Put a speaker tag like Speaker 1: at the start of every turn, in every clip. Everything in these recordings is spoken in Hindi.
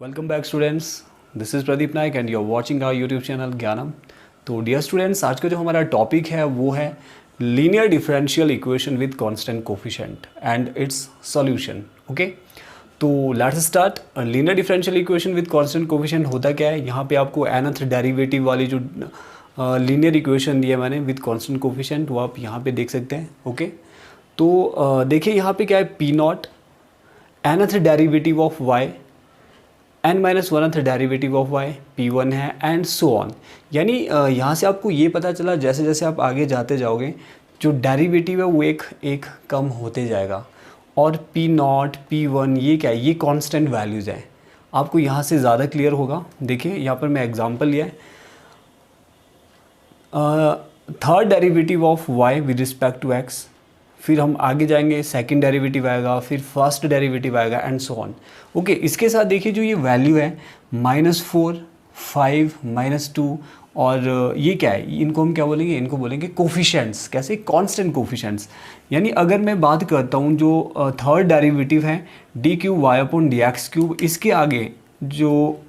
Speaker 1: Welcome back students, this is Pradeep Naik and you are watching our YouTube channel Gyanam. तो डियर स्टूडेंट्स, आज का जो हमारा टॉपिक है वो है linear differential equation with constant coefficient and its solution. Okay, तो let's start. Linear differential equation with constant coefficient होता क्या है? यहाँ पे आपको nth डेरिवेटिव वाली जो लीनियर इक्वेशन दिया मैंने विद कांस्टेंट कोफिशिएंट, वो आप यहाँ पे देख सकते हैं। ओके, तो देखिए यहाँ पे क्या है, P not nth derivative of y n-1th derivative of y p1 है एंड सो ऑन। यानी यहाँ से आपको ये पता चला जैसे जैसे आप आगे जाते जाओगे जो डेरिवेटिव है वो एक कम होते जाएगा, और p नॉट p1 ये क्या है, ये कांस्टेंट वैल्यूज़ है। आपको यहाँ से ज़्यादा क्लियर होगा। देखिए यहाँ पर मैं एग्जांपल लिया है, third derivative of y with respect to x, फिर हम आगे जाएंगे सेकंड डेरिवेटिव आएगा, फिर फर्स्ट डेरिवेटिव आएगा एंड सो ऑन। ओके, इसके साथ देखिए जो ये वैल्यू है -4, 5, -2 और ये क्या है, इनको हम क्या बोलेंगे, इनको बोलेंगे कोफिशिएंट्स। कैसे? Constant coefficients. यानी अगर मैं बात करता हूँ जो थर्ड डेरिवेटिव है d3y/dx3, इसके आगे जो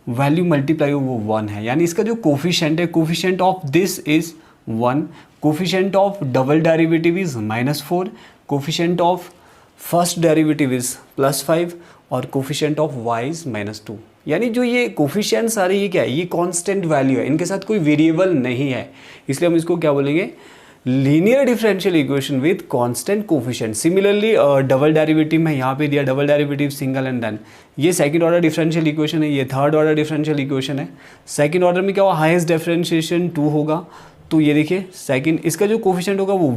Speaker 1: वैल्यू मल्टीप्लाई हो वो 1 है, यानी इसका जो कोफिशिएंट है, coefficient of this is 1, coefficient of double derivative is -4, coefficient of first derivative is +5 और कोफिशिएंट ऑफ y इज -2। यानी जो ये कोफिशिएंट्स आ रहे हैं ये क्या है, ये कांस्टेंट वैल्यू है, इनके साथ कोई वेरिएबल नहीं है, इसलिए हम इसको क्या बोलेंगे, linear differential equation with constant coefficient. Similarly double derivative में यहाँ पे दिया double derivative single and then, ये सेकंड ऑर्डर डिफरेंशियल इक्वेशन है, ये थर्ड ऑर्डर डिफरेंशियल इक्वेशन है। सेकंड ऑर्डर में क्या होगा, हाईएस्ट डिफरेंशिएशन 2 होगा, तो ये देखिए सेकंड, इसका जो कोफिशिएंट होगा वो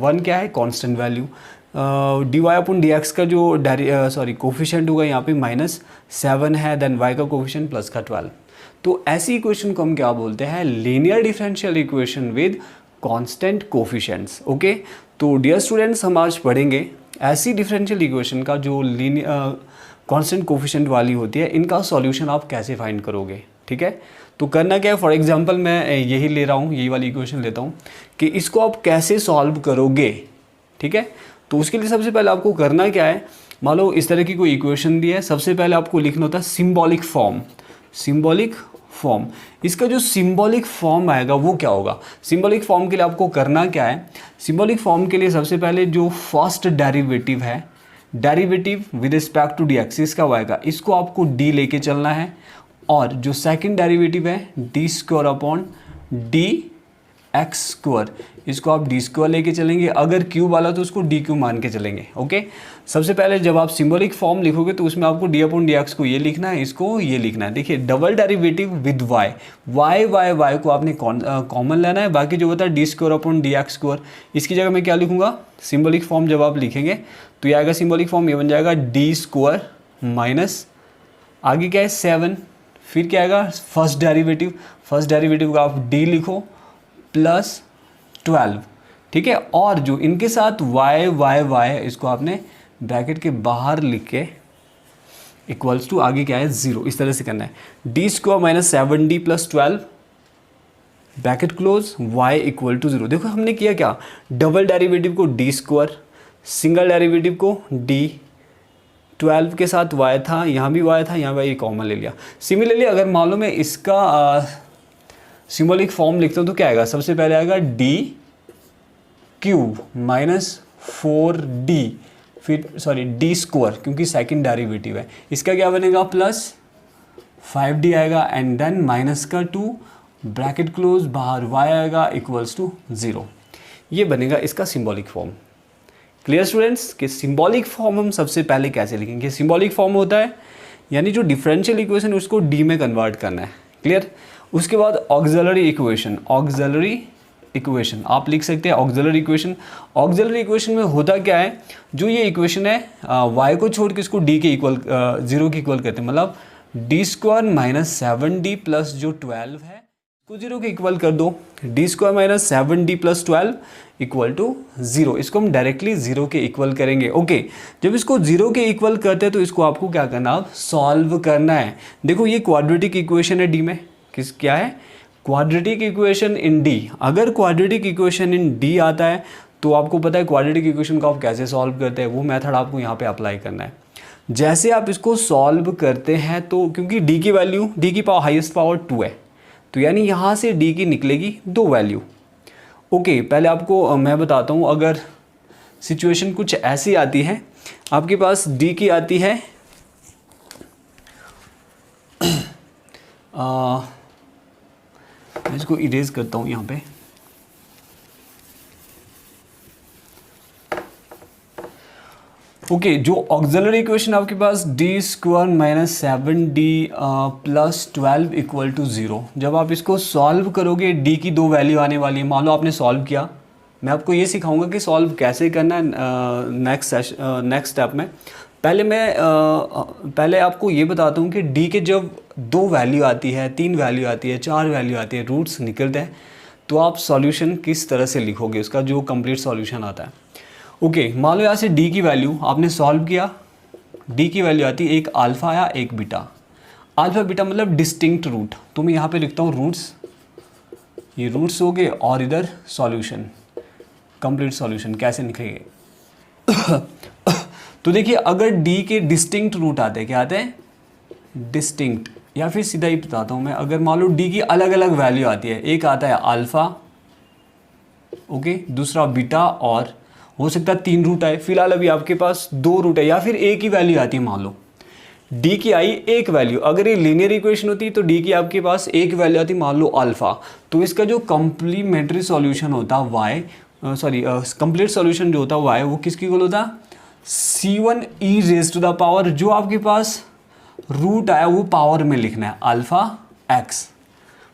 Speaker 1: 1 क्या है, कांस्टेंट वैल्यू। dy/dx का जो कोफिशिएंट होगा यहाँ पे -7 है, देन y का कोफिशिएंट प्लस का 12। तो ऐसी इक्वेशन को हम क्या बोलते हैं, linear differential equation with constant coefficients. Okay, तो डियर स्टूडेंट्स, हम आज पढ़ेंगे ऐसी डिफरेंशियल इक्वेशन का जो कांस्टेंट कोफिशिएंट वाली होती है, इनका सॉल्यूशन आप कैसे फाइंड करोगे। ठीक है, तो करना क्या है, फॉर एग्जांपल मैं यही ले रहा हूँ, यही वाली इक्वेशन लेता हूँ कि इसको आप कैसे सॉल्व करोगे। ठीक है, तो उसके लिए सबसे पहले आपको करना क्या है, मान लो इस तरह की कोई इक्वेशन दी है, सबसे पहले आपको लिखना होता है सिंबॉलिक फॉर्म। सिंबॉलिक फॉर्म, इसका जो सिंबॉलिक फॉर्म आएगा वो क्या होगा। सिंबॉलिक फॉर्म के लिए आपको करना क्या है, सिंबॉलिक फॉर्म के लिए सबसे पहले जो फर्स्ट डेरिवेटिव है, derivative with respect to dx इसका आएगा, इसको आपको d लेके चलना है, और जो सेकंड डेरिवेटिव है d²/dx², इसको आप d² लेके चलेंगे, अगर क्यूब वाला तो उसको d³ मान के चलेंगे। ओके, सबसे पहले जब आप सिंबॉलिक फॉर्म लिखोगे तो उसमें आपको d/dx को ये लिखना है, इसको ये लिखना है। देखिए डबल डेरिवेटिव विद y को आपने कॉमन लेना है, बाकी जो होता है d²/dx², इसकी जगह मैं क्या लिखूंगा, सिंबॉलिक फॉर्म जब आप लिखेंगे तो ये आएगा, सिंबॉलिक फॉर्म ये बन जाएगा d² माइनस आगे क्या है 7, फिर क्या आएगा फर्स्ट डेरिवेटिव का आप d लिखो प्लस 12। ठीक है, और जो इनके साथ y है, इसको आपने ब्रैकेट के बाहर लिख के इक्वल्स टू आगे क्या है 0, इस तरह से करना है। d² minus 7d plus 12 bracket close, y equal to 0। देखो हमने किया क्या, डबल डेरिवेटिव को d², सिंगल डेरिवेटिव को d, 12 के साथ y था, यहाँ भी y था, यहाँ y कॉमन ले लिया। सिमिलरली अगर मालूम मैं इसका सिंबॉलिक फॉर्म लिखता हूँ तो क्या आएगा, सबसे पहले आएगा d³ माइनस 4d, फिर d², क्योंकि सेकंड डेरिवेटिव है, इसका क्या बनेगा प्लस 5d आएगा, एंड देन माइनस का 2 ब्रैकेट क्लोज, बाहर y आएगा इक्वल्स टू 0। ये बनेगा इसका सिंबॉलिक फॉर्म। क्लियर स्टूडेंट्स, कि सिंबॉलिक फॉर्म हम सबसे पहले कैसे लिखेंगे। सिंबॉलिक फॉर्म होता है यानी जो डिफरेंशियल इक्वेशन उसको d में कन्वर्ट करना है। क्लियर, उसके बाद ऑक्सिलरी इक्वेशन आप लिख सकते हैं। ऑक्सिलरी इक्वेशन में होता क्या है, जो ये इक्वेशन है y को छोड़ के इसको d के इक्वल 0 के इक्वल करते हैं, मतलब d² माइनस 7d प्लस जो 12 है को 0 के इक्वल कर दो, d² minus 7d plus 12 equal to 0। इसको हम डायरेक्टली 0 के इक्वल करेंगे। ओके, जब इसको 0 के इक्वल करते हैं तो इसको आपको क्या करना, आप सॉल्व करना है। देखो ये क्वाड्रेटिक इक्वेशन है d में, क्या है, क्वाड्रेटिक इक्वेशन इन d। अगर क्वाड्रेटिक इक्वेशन इन d आता है तो आपको पता है क्वाड्रेटिक इक्वेशन को आप कैसे सॉल्व करते हैं, वो मेथड आपको यहाँ पे अप्लाई करना है। जैसे आप इसको सॉल्व करते हैं तो क्योंकि डी की वैल्यू, डी की पावर हाईएस्ट पावर 2 है, तो यानी यहाँ से डी की निकलेगी 2 वैल्यू। ओके, पहले आपको मैं बताता हूँ, अगर सिचुएशन कुछ ऐसी आती है, आपके पास डी की आती है मैं इसको इरेज करता हूँ यहाँ पे। ओके, जो ऑक्सिलरी इक्वेशन आपके पास d² minus 7d plus 12 equal to 0, जब आप इसको सॉल्व करोगे d की 2 वैल्यू आने वाली है। मान लो आपने सॉल्व किया, मैं आपको ये सिखाऊंगा कि सॉल्व कैसे करना है नेक्स्ट स्टेप में। पहले आपको ये बताता हूँ कि d के जब 2 वैल्यू आती है, 3 वैल्यू आती है, 4 वैल्यू आती है, रूट्स निकलते हैं, तो आप सॉल्यूशन किस तरह से लिखोगे, उसका जो कंप्लीट सॉल्यूशन आता है। ओके, मान लो यहाँ से d की वैल्यू आपने सॉल्व किया, d की वैल्यू आती है एक अल्फ़ा आया एक बीटा। अल्फ़ा बीटा मतलब डिस्टिंक्ट रूट, तो मैं यहाँ पे लिखता हूँ रूट्स, ये रूट्स हो गए, और इधर सॉल्यूशन, कंप्लीट सॉल्यूशन कैसे निकलेंगे। तो देखिए, अगर d के डिस्टिंक्ट रूट आते हैं, क्या आते हैं, डिस्टिंक्ट, या फिर सीधा ही बताता हूँ मैं, अगर मान लो d की अलग अलग वैल्यू आती है, एक आता है अल्फ़ा, ओके, दूसरा बीटा, और हो सकता है 3 रूट आए। फिलहाल अभी आपके पास 2 रूट है, या फिर एक ही वैल्यू आती है। मान लो d की आई एक वैल्यू, अगर ये लीनियर इक्वेशन होती तो d की आपके पास एक वैल्यू आती, मान लो अल्फ़ा, तो इसका जो कंप्लीमेंट्री सॉल्यूशन होता y, कंप्लीट सॉल्यूशन जो होता y, वो किसकी इक्वल होता, c1 e raise to the power, जो आपके पास रूट आया वो पावर में लिखना है, अल्फ़ा x।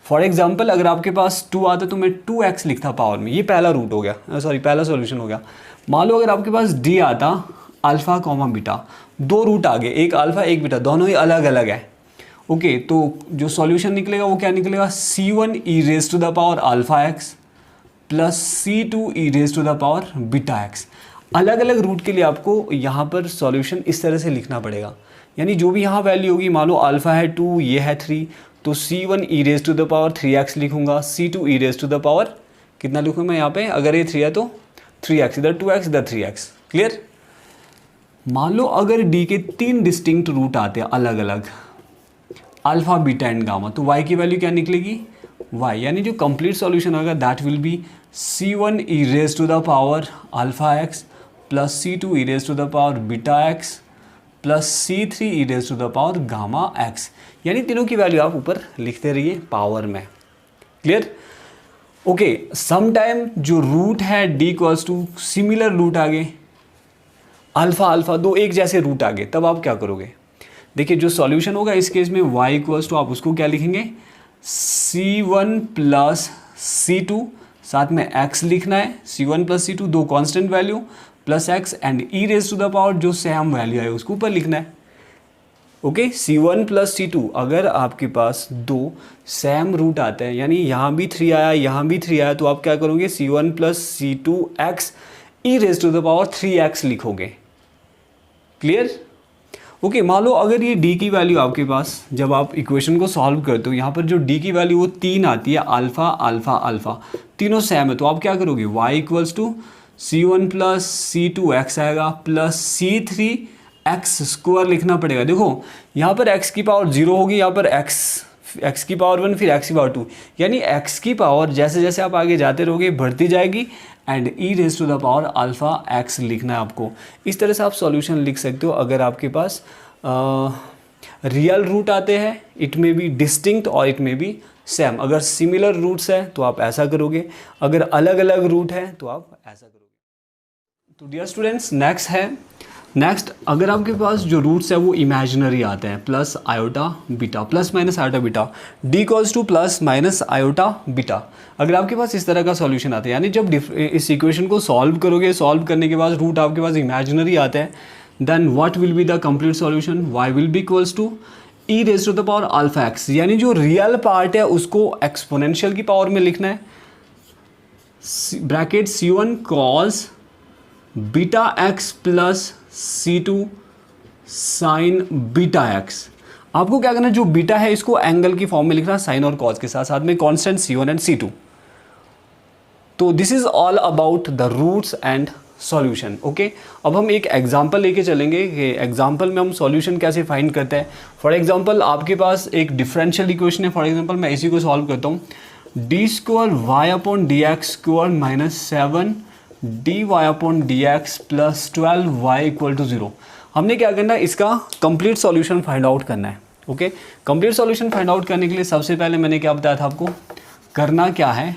Speaker 1: फॉर एग्जाम्पल अगर आपके पास 2 आता तो मैं 2x लिखता पावर में, ये पहला रूट हो गया, पहला सॉल्यूशन हो गया। मान लो अगर आपके पास d आता अल्फ़ा कॉमा बीटा, 2 रूट आ गए, एक अल्फ़ा एक बीटा, दोनों ही अलग अलग है। ओके, तो जो सॉल्यूशन निकलेगा वो क्या निकलेगा, c1 e raise to the power alpha x plus c2 e raise to the power beta x। अलग अलग रूट के लिए आपको यहाँ पर सॉल्यूशन इस तरह से लिखना पड़ेगा, यानी जो भी यहाँ वैल्यू होगी, मान लो अल्फ़ा है 2, ये है 3, तो c1 e raise to the power 3x लिखूंगा, c2 e raise to the power कितना लिखूंगा मैं यहाँ पे, अगर ये 3 है तो 3x, इधर 2x इधर 3x। क्लियर। मान लो अगर d के 3 डिस्टिंक्ट रूट आते हैं अलग अलग, अल्फ़ा बीटा एंड गामा, तो y की वैल्यू क्या निकलेगी, y, यानी जो कंप्लीट सॉल्यूशन होगा that will be c1 e raise to the power alpha x plus c2 e raise to the power beta x plus c3 e raise to the power gamma x, यानी तीनों की वैल्यू आप ऊपर लिखते रहिए पावर में। क्लियर। ओके, सम टाइम जो रूट है d equals to similar root आ गए, अल्फ़ा अल्फ़ा दो एक जैसे रूट आ गए, तब आप क्या करोगे, देखिए जो सॉल्यूशन होगा इस केस में y इक्वल्स टू, आप उसको क्या लिखेंगे, c1 प्लस c2, साथ में x लिखना है, c1 प्लस c2 दो constant value, plus x and e raise to the power जो सेम वैल्यू है उसको ऊपर लिखना है। ओके, c1 प्लस c2, अगर आपके पास 2 सेम रूट आते हैं, यानी यहाँ भी 3 आया यहाँ भी 3 आया, तो आप क्या करोगे, c1 plus c2x e raise to the power 3x लिखोगे। क्लियर। ओके, मान लो अगर ये d की वैल्यू आपके पास, जब आप इक्वेशन को सॉल्व करते हो, यहाँ पर जो d की वैल्यू वो 3 आती है, अल्फ़ा अल्फ़ा अल्फ़ा, तीनों सेम है, तो आप क्या करोगे, y equals to c1 plus c2x आएगा प्लस c3x स्क्वायर लिखना पड़ेगा। देखो यहाँ पर x की पावर 0 होगी, यहाँ पर x की पावर 1, फिर x की पावर 2, यानी x की पावर जैसे जैसे आप आगे जाते रहोगे बढ़ती जाएगी, and e raise to the power alpha x लिखना है आपको। इस तरह से आप सॉल्यूशन लिख सकते हो। अगर आपके पास रियल रूट आते हैं, इट में बी डिस्टिंक्ट और इट में बी सेम, अगर सिमिलर रूट्स है तो आप ऐसा करोगे, अगर अलग अलग रूट है तो आप ऐसा करोगे। तो डियर स्टूडेंट्स, नेक्स्ट अगर आपके पास जो रूट्स है वो इमेजिनरी आते हैं, plus iota beta, plus minus iota beta, D equals two plus minus iota beta, अगर आपके पास इस तरह का सॉल्यूशन आता है, यानी जब इस इक्वेशन को सॉल्व करोगे, सॉल्व करने के बाद रूट आपके पास इमेजिनरी आता है, then what will be the complete solution, y will be equals to e raise to the power alpha x, यानी जो रियल पार्ट है उसको एक्सपोनेंशियल की पावर में लिखना है, bracket c1 cos beta x plus c2 sign beta x। आपको क्या करना है, जो बीटा है इसको एंगल की फॉर्म में लिखना है साइन और कॉस के साथ, साथ में कांस्टेंट c1 एंड c2। तो this is all about the roots and solution. Okay, अब हम एक एग्जांपल लेके चलेंगे कि एग्जांपल में हम सॉल्यूशन कैसे फाइंड करते हैं। फॉर एग्जांपल आपके पास एक डिफरेंशियल इक्वेशन है, फॉर एग्जांपल मैं इसी को सॉल्व करता हूँ, D square Y upon D X square minus 7 D Y upon D X plus 12 Y equal to 0। हमने क्या करना है, इसका कंप्लीट सॉल्यूशन फाइंड आउट करना है। Okay, complete solution find out करने के लिए सबसे पहले मैंने क्या बताया था आपको, करना क्या है,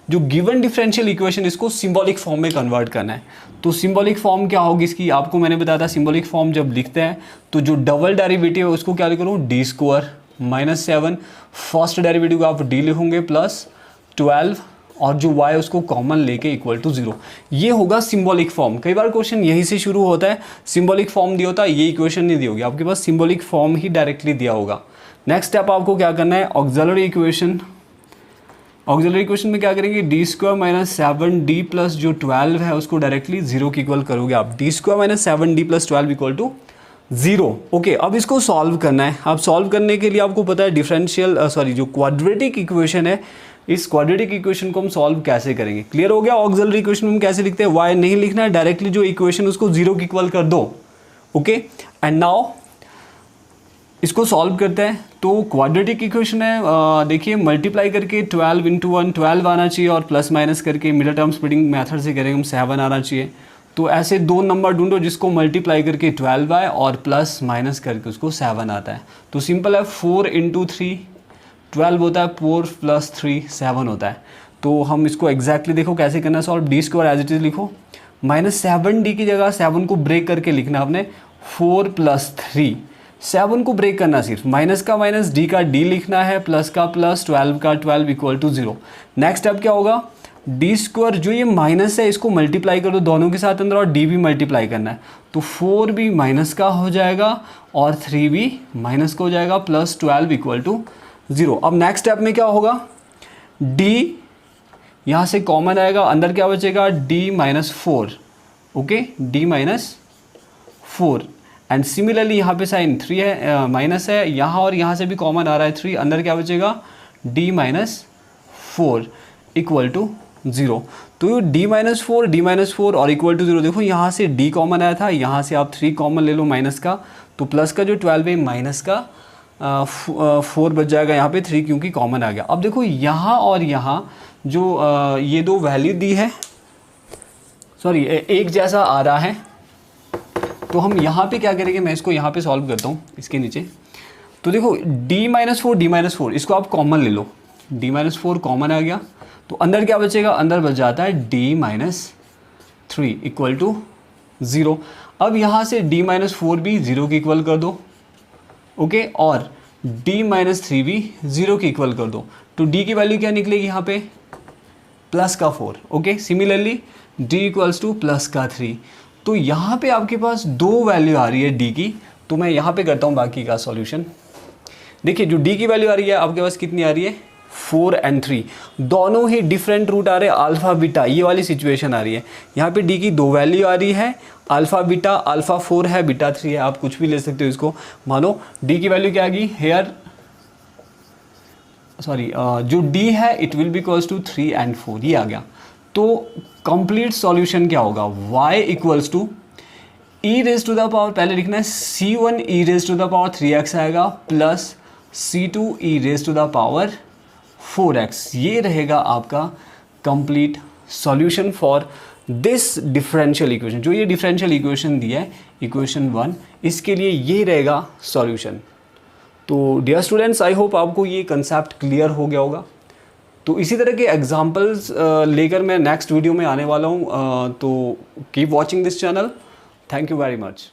Speaker 1: जो गिवन डिफरेंशियल इक्वेशन इसको सिंबॉलिक फॉर्म में कन्वर्ट करना है। तो सिंबॉलिक फॉर्म क्या होगी इसकी, आपको मैंने बताया था सिंबॉलिक फॉर्म जब लिखते हैं तो जो डबल डेरिवेटिव है उसको क्या लिखूँ, D square minus 7, first derivative को आप डी लिखोगे प्लस 12 और जो y उसको कॉमन लेके इक्वल टू 0। ये होगा सिंबॉलिक फॉर्म। कई बार क्वेश्चन यहीं से शुरू होता है, सिंबॉलिक फॉर्म दिया होता है, ये इक्वेशन नहीं दी होगी, आपके पास सिंबॉलिक फॉर्म ही डायरेक्टली दिया होगा। नेक्स्ट स्टेप आपको क्या करना है, ऑक्सिलरी इक्वेशन। ऑक्सिलरी इक्वेशन में क्या करेंगे, D square minus 7 D plus जो 12 है उसको डायरेक्टली 0 की इक्वल करोगे आप, D square minus 7 D plus 12 equal to 0। Okay, अब इसको सॉल्व करना है। अब सॉल्व करने के लिए आपको पता है डिफरेंशियल जो क्वाड्रेटिक इक्वेशन है, इस क्वाड्रेटिक इक्वेशन को हम सॉल्व कैसे करेंगे, क्लियर हो गया। ऑक्सिलरी इक्वेशन में हम कैसे लिखते हैं, y नहीं लिखना है, डायरेक्टली जो इक्वेशन उसको 0 की इक्वल कर दो। ओके, एंड नाउ इसको सॉल्व करते हैं। तो क्वाड्रेटिक इक्वेशन है, देखिए मल्टीप्लाई करके 12 इंटू 1 12 आना चाहिए और प्लस माइनस करके मिडिल टर्म स्प्लिटिंग मेथड से करेंगे हम 7 आना चाहिए। तो ऐसे दो नंबर ढूंढो जिसको मल्टीप्लाई करके 12 आए और प्लस माइनस करके उसको 7 आता है। तो सिंपल है, 4 इंटू 3 12 होता है, 4 प्लस 3 7 होता है। तो हम इसको एग्जैक्टली देखो कैसे करना है solve, D square as it is लिखो, माइनस 7 डी की जगह 7 को ब्रेक करके लिखना आपने, 4 प्लस 3 7 को ब्रेक करना, सिर्फ माइनस का माइनस डी का डी लिखना है, प्लस का प्लस 12 का 12 इक्वल टू 0। नेक्स्ट स्टेप क्या होगा, डी स्क्वायर जो ये माइनस है इसको मल्टीप्लाई कर दो दोनों के साथ अंदर और डी भी मल्टीप्लाई करना है। तो 4 भी माइनस का हो जाएगा और 3 भी माइनस का हो जाएगा, प्लस 12 इक्वल टू 0। अब नेक्स्ट स्टेप में क्या होगा, d यहाँ से कॉमन आएगा, अंदर क्या बचेगा, d minus 4। Okay, d minus 4 and similarly यहाँ पे साइन 3 है, माइनस है, यहाँ और यहाँ से भी कॉमन आ रहा है 3, अंदर क्या बचेगा, d माइनस 4 इक्वल टू 0। तो d माइनस 4 और इक्वल टू 0, देखो यहाँ से d कॉमन आया था, यहाँ से आप 3 कॉमन ले लो माइनस का, तो प्लस का जो 12 है माइनस का 4 बच जाएगा यहाँ पे 3 क्योंकि कॉमन आ गया। अब देखो यहाँ और यहाँ जो ये दो वैल्यू दी है, सॉरी एक जैसा आ रहा है, तो हम यहाँ पे क्या करेंगे, मैं इसको यहाँ पे सॉल्व करता हूँ इसके नीचे। तो देखो d माइनस 4 इसको आप कॉमन ले लो, d माइनस 4 कॉमन आ गया, तो अंदर क्या बचेगा, अंदर बच जाता है d माइनस 3 इक्वल टू 0। अब यहाँ से d माइनस 4 भी 0 की इक्वल कर दो, ओके, और d माइनस 3 भी 0 की इक्वल कर दो। तो d की वैल्यू क्या निकलेगी यहाँ पे, प्लस का 4। Okay, similarly d equals two plus का 3। तो यहाँ पे आपके पास दो वैल्यू आ रही है d की, तो मैं यहाँ पे करता हूँ बाकी का सॉल्यूशन। देखिए जो d की वैल्यू आ रही है आपके पास कितनी आ रही है, 4 और 3, दोनों ही डिफरेंट रूट आ रहे हैं, अल्फ़ा बीटा, ये वाली सिचुएशन आ रही है। यहाँ पे d की दो वैल्यू आ रही है, अल्फ़ा बीटा, अल्फ़ा 4 है, बीटा 3 है, आप कुछ भी ले सकते हो इसको। मानो d की वैल्यू क्या आ गई हेयर, सॉरी जो d है it will be equals to 3 और 4, ये आ गया। तो कंप्लीट सॉल्यूशन क्या होगा, y equals to e raise to the power, पहले लिखना है c1 e raise to the power 3x आएगा, plus c2 e raise to the power 4x, ये रहेगा आपका complete solution for this differential equation. जो ये डिफरेंशियल इक्वेशन दिया है, इक्वेशन 1, इसके लिए ये रहेगा सॉल्यूशन। तो डियर स्टूडेंट्स, आई होप आपको ये कंसेप्ट क्लियर हो गया होगा। तो इसी तरह के एग्जांपल्स लेकर मैं नेक्स्ट वीडियो में आने वाला हूँ, तो keep watching this channel. Thank you very much.